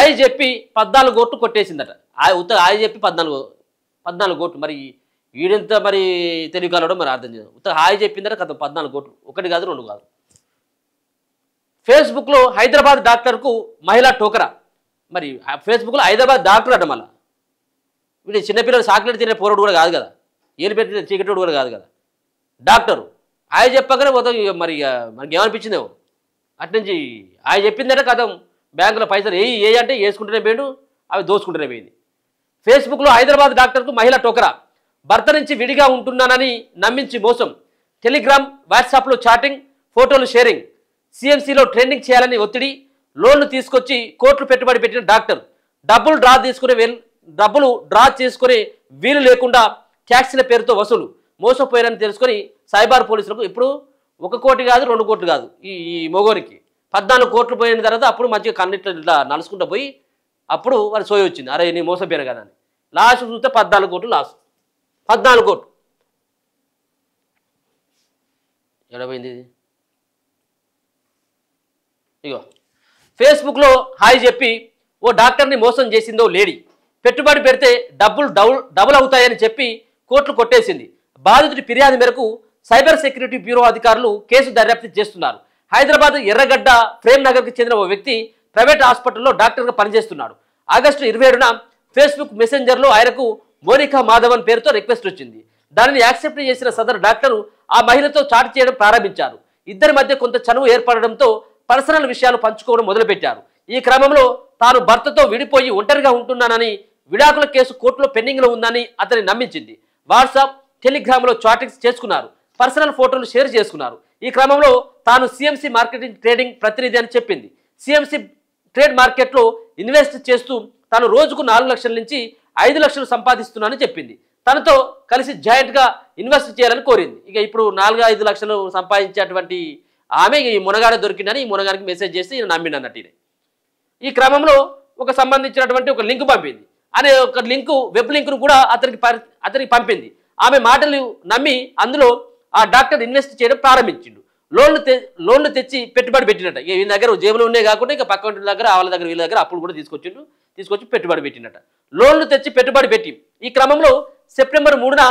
Hi చెప్పి 14 కోట్లు కొట్టేసిందట. Hi చెప్పి 14 కోట్లు. మరి వీడెంత మరి తెలివికాలడో మరి అర్థం చేద్దాం. హాయ్ చెప్పిందట కథ 14 కోట్లు, 1 కాదు 2 కాదు. ఫేస్బుక్లో హైదరాబాద్ డాక్టర్కు మహిళా టోకరా. మరి ఫేస్బుక్లో హైదరాబాద్ డాక్టర్ అట. మళ్ళీ వీడు చిన్నపిల్లలు చాక్లెట్ తినే పోరాడు కూడా కాదు కదా, ఏలు పెట్టిన చీకటోడు కూడా కాదు కదా, డాక్టరు. హాయ్ చెప్పగానే పోతాం. మరి మనకి ఏమనిపించిందేమో అట్నుంచి హాయ్ చెప్పిందట కథ బ్యాంకులో పైసలు ఏ అంటే వేసుకుంటూనే పోయాడు, అవి దోసుకుంటూనే పోయింది. ఫేస్బుక్లో హైదరాబాద్ డాక్టర్కు మహిళా టోకరా. భర్త నుంచి విడిగా ఉంటున్నానని నమ్మించి మోసం. టెలిగ్రామ్, వాట్సాప్లో చాటింగ్, ఫోటోలు షేరింగ్. సిఎంసిలో ట్రెండింగ్ చేయాలని ఒత్తిడి. లోన్లు తీసుకొచ్చి కోట్లు పెట్టుబడి పెట్టిన డాక్టర్. డబ్బులు డ్రా చేసుకునే వీలు లేకుండా ట్యాక్సీల పేరుతో వసూలు. మోసపోయారని తెలుసుకొని సైబర్ పోలీసులకు ఇప్పుడు 1 కోటి కాదు 2 కోట్లు కాదు, ఈ మొగోనికి 14 కోట్లు పోయిన తర్వాత అప్పుడు మంచిగా కన్నిట్లో ఇట్లా నలుసుకుంటూ పోయి అప్పుడు వారి సోయి వచ్చింది. అరే నీ మోసపోయాను కదా అని. లాస్ట్ చూస్తే 14 కోట్లు లాస్. 14 కోట్లు ఎడపోయింది ఇది. ఇగో ఫేస్బుక్లో హాయ్ చెప్పి ఓ డాక్టర్ని మోసం చేసిందో లేడీ. పెట్టుబడి పెడితే డబుల్ అవుతాయని చెప్పి కోట్లు కొట్టేసింది. బాధితుడి ఫిర్యాదు మేరకు సైబర్ సెక్యూరిటీ బ్యూరో అధికారులు కేసు దర్యాప్తు చేస్తున్నారు. హైదరాబాద్ ఎర్రగడ్డ ప్రేమ్ నగర్కి చెందిన ఓ వ్యక్తి ప్రైవేట్ హాస్పిటల్లో డాక్టర్గా పనిచేస్తున్నాడు. ఆగస్టు 27న ఫేస్బుక్ మెసెంజర్లో ఆయనకు మోనికా మాధవన్ పేరుతో రిక్వెస్ట్ వచ్చింది. దానిని యాక్సెప్ట్ చేసిన సదరు డాక్టరు ఆ మహిళతో చాట్ చేయడం ప్రారంభించారు. ఇద్దరి మధ్య కొంత చనువు ఏర్పడడంతో పర్సనల్ విషయాలు పంచుకోవడం మొదలుపెట్టారు. ఈ క్రమంలో తాను భర్తతో విడిపోయి ఒంటరిగా ఉంటున్నానని, విడాకుల కేసు కోర్టులో పెండింగ్లో ఉందని అతన్ని నమ్మించింది. వాట్సాప్, టెలిగ్రామ్లో చాటింగ్స్ చేసుకున్నారు. పర్సనల్ ఫోటోలు షేర్ చేసుకున్నారు. ఈ క్రమంలో తాను సిఎంసి మార్కెటింగ్ ట్రేడింగ్ ప్రతినిధి అని చెప్పింది. సిఎంసి ట్రేడ్ మార్కెట్లో ఇన్వెస్ట్ చేస్తూ తాను రోజుకు 4 లక్షల నుంచి 5 లక్షలు సంపాదిస్తున్నానని చెప్పింది. తనతో కలిసి జాయింట్గా ఇన్వెస్ట్ చేయాలని కోరింది. ఇక ఇప్పుడు 4-5 లక్షలు సంపాదించేటువంటి ఆమె ఈ మునగాడ దొరికిందని ఈ మునగాడికి మెసేజ్ చేసి నమ్మిండి అన్నట్టు. ఈ క్రమంలో ఒక సంబంధించినటువంటి ఒక లింక్ పంపింది. అనే ఒక వెబ్ లింక్ను కూడా అతనికి పంపింది. ఆమె మాటలు నమ్మి అందులో ఆ డాక్టర్ ఇన్వెస్ట్ చేయడం ప్రారంభించిండు. లోన్లు తెచ్చి పెట్టుబడి పెట్టినట్ట. ఇక వీళ్ళ దగ్గర జేబులు ఉన్నాయి కాకుండా ఇక పక్క దగ్గర వాళ్ళ దగ్గర వీళ్ళ దగ్గర అప్పుడు కూడా తీసుకొచ్చి పెట్టుబడి పెట్టినట్ట. లోన్లు తెచ్చి పెట్టుబడి పెట్టి ఈ క్రమంలో సెప్టెంబర్ 3న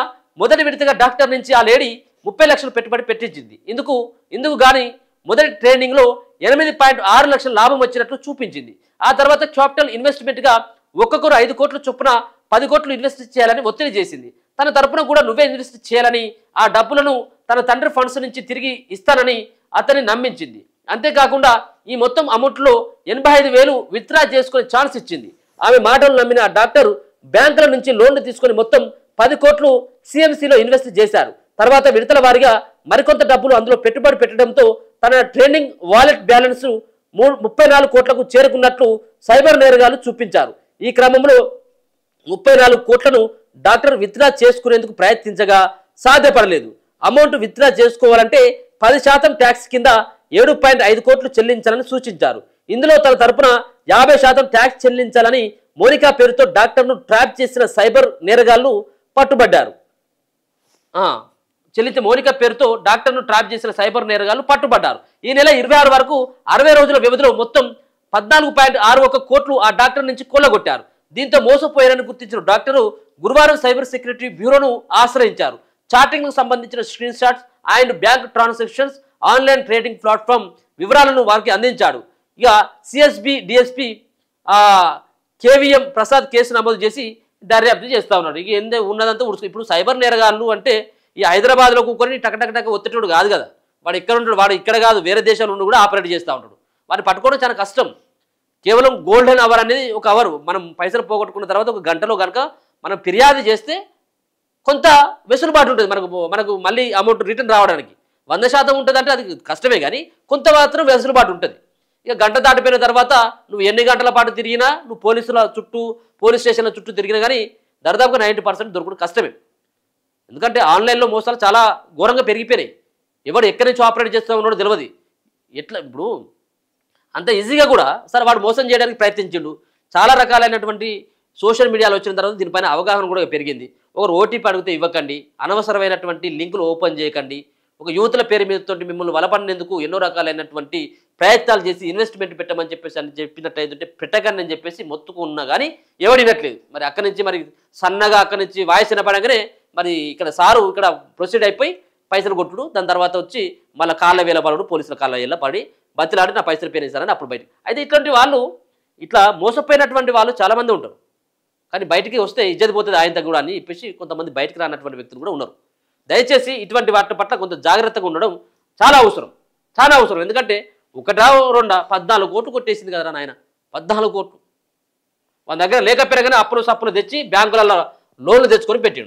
మొదటి విడతగా డాక్టర్ నుంచి ఆ లేడీ 30 లక్షలు పెట్టుబడి పెట్టించింది. ఇందుకు గాని మొదటి ట్రేడింగ్లో 8.6 లక్షల లాభం వచ్చినట్లు చూపించింది. ఆ తర్వాత క్యాపిటల్ ఇన్వెస్ట్మెంట్గా ఒక్కొక్కరు 5 కోట్ల చొప్పున 10 కోట్లు ఇన్వెస్ట్ చేయాలని ఒత్తిడి చేసింది. తన తరపున కూడా నువ్వే ఇన్వెస్ట్ చేయాలని, ఆ డబ్బులను తన తండ్రి ఫండ్స్ నుంచి తిరిగి ఇస్తానని అతన్ని నమ్మించింది. అంతేకాకుండా ఈ మొత్తం అమౌంట్లో 85,000 విత్డ్రా చేసుకునే ఛాన్స్ ఇచ్చింది. ఆమె మాటలు నమ్మిన ఆ డాక్టర్ బ్యాంకుల నుంచి లోన్లు తీసుకుని మొత్తం 10 కోట్లు సిఎంసిలో ఇన్వెస్ట్ చేశారు. తర్వాత విడతల వారీగా మరికొంత డబ్బులు అందులో పెట్టుబడి పెట్టడంతో తన ట్రేడింగ్ వాలెట్ బ్యాలెన్స్ 34 కోట్లకు చేరుకున్నట్లు సైబర్ నేరగాళ్లు చూపించారు. ఈ క్రమంలో 34 కోట్లను డాక్టర్ విత్డ్రా చేసుకునేందుకు ప్రయత్నించగా సాధ్యపడలేదు. అమౌంట్ విత్డ్రా చేసుకోవాలంటే 10% ట్యాక్స్ కింద 7.5 కోట్లు చెల్లించాలని సూచించారు. ఇందులో తన తరపున 50% ట్యాక్స్ చెల్లించాలని మోనికా పేరుతో డాక్టర్ను ట్రాప్ చేసిన సైబర్ నేరగాళ్లు పట్టుబడ్డారు. మోనికా పేరుతో డాక్టర్ను ట్రాప్ చేసిన సైబర్ నేరగాళ్లు పట్టుబడ్డారు. ఈ నెల 26 వరకు 60 రోజుల వ్యవధిలో మొత్తం 14.61 కోట్లు ఆ డాక్టర్ నుంచి కొల్లగొట్టారు. దీంతో మోసపోయారని గుర్తించిన డాక్టరు గురువారం సైబర్ సెక్యూరిటీ బ్యూరోను ఆశ్రయించారు. చాటింగ్కు సంబంధించిన screen shots and bank transactions, online trading platform వివరాలను వారికి అందించాడు. ఇక CSB DSP KVM Prasad case నమోదు చేసి దర్యాప్తు చేస్తూ ఉన్నాడు. ఇక ఏందే ఉన్నదంతా ఇప్పుడు సైబర్ నేరగాళ్ళు అంటే ఈ హైదరాబాద్లో కూకొని టక ఒత్తిటోడు కాదు కదా, వాడు ఇక్కడ ఉంటాడు, వాడు ఇక్కడ కాదు వేరే దేశం నుండి కూడా ఆపరేట్ చేస్తూ ఉంటాడు. వాడిని పట్టుకోవడం చాలా కష్టం. కేవలం గోల్డెన్ అవర్ అనేది ఒక అవర్, మనం పైసలు పోగొట్టుకున్న తర్వాత ఒక గంటలో కనుక మనం ఫిర్యాదు చేస్తే కొంత వెసులుబాటు ఉంటుంది మనకు మళ్ళీ అమౌంట్ రిటర్న్ రావడానికి. 100% ఉంటుంది అంటే అది కష్టమే, కానీ కొంత మాత్రం వెసులుబాటు ఉంటుంది. ఇక గంట దాటిపోయిన తర్వాత నువ్వు ఎన్ని గంటల పాటు తిరిగినా, నువ్వు పోలీస్ స్టేషన్ల చుట్టూ తిరిగినా కానీ దాదాపుగా 90% దొరకడం కష్టమే. ఎందుకంటే ఆన్లైన్లో మోసాలు చాలా ఘోరంగా పెరిగిపోయినాయి. ఎవడు ఎక్కడి నుంచి ఆపరేట్ చేస్తూ ఉన్నాడో తెలియదు. ఎట్లా ఇప్పుడు అంత ఈజీగా కూడా సరే వాడు మోసం చేయడానికి ప్రయత్నించిండు. చాలా రకాలైనటువంటి సోషల్ మీడియాలో వచ్చిన తర్వాత దీనిపైన అవగాహన కూడా పెరిగింది. ఒకరు ఓటీపీ అడిగితే ఇవ్వకండి, అనవసరమైనటువంటి లింకులు ఓపెన్ చేయకండి, ఒక యువతుల పేరు మీదతో మిమ్మల్ని వలపడినందుకు ఎన్నో రకాలైనటువంటి ప్రయత్నాలు చేసి ఇన్వెస్ట్మెంట్ పెట్టమని చెప్పేసి అని చెప్పినట్టయితే పెట్టగానే అని చెప్పేసి మొత్తుకు ఉన్నా కానీ ఎవడినట్లేదు. మరి అక్కడి నుంచి మరి సన్నగా అక్కడి నుంచి వాయిస్ వినపడగానే మరి ఇక్కడ సారు ఇక్కడ ప్రొసీడ్ అయిపోయి పైసలు కొట్టుడు, దాని తర్వాత వచ్చి మళ్ళీ కాళ్ళ వేల పడడు, పోలీసుల కాళ్ళ వేల పడి బతిలాడి నా పైసలు పేరేసారని అప్పుడు బయట. అయితే ఇట్లాంటి వాళ్ళు ఇట్లా మోసపోయినటువంటి వాళ్ళు చాలామంది ఉంటారు. కానీ బయటికి వస్తే ఇజ్జత్ పోతుంది ఆయన కూడా అని చెప్పేసి కొంతమంది బయటికి రానటువంటి వ్యక్తులు కూడా ఉన్నారు. దయచేసి ఇటువంటి వాటి పట్ల కొంత జాగ్రత్తగా ఉండడం చాలా అవసరం, చాలా అవసరం. ఎందుకంటే ఒకటా రెండా 14 కోట్లు కొట్టేసింది కదరా నాయన, 14 కోట్లు. వాళ్ళ దగ్గర లేకపోయినా కానీ అప్పులు సప్పులు తెచ్చి బ్యాంకులలో లోన్లు తెచ్చుకొని పెట్టిండు.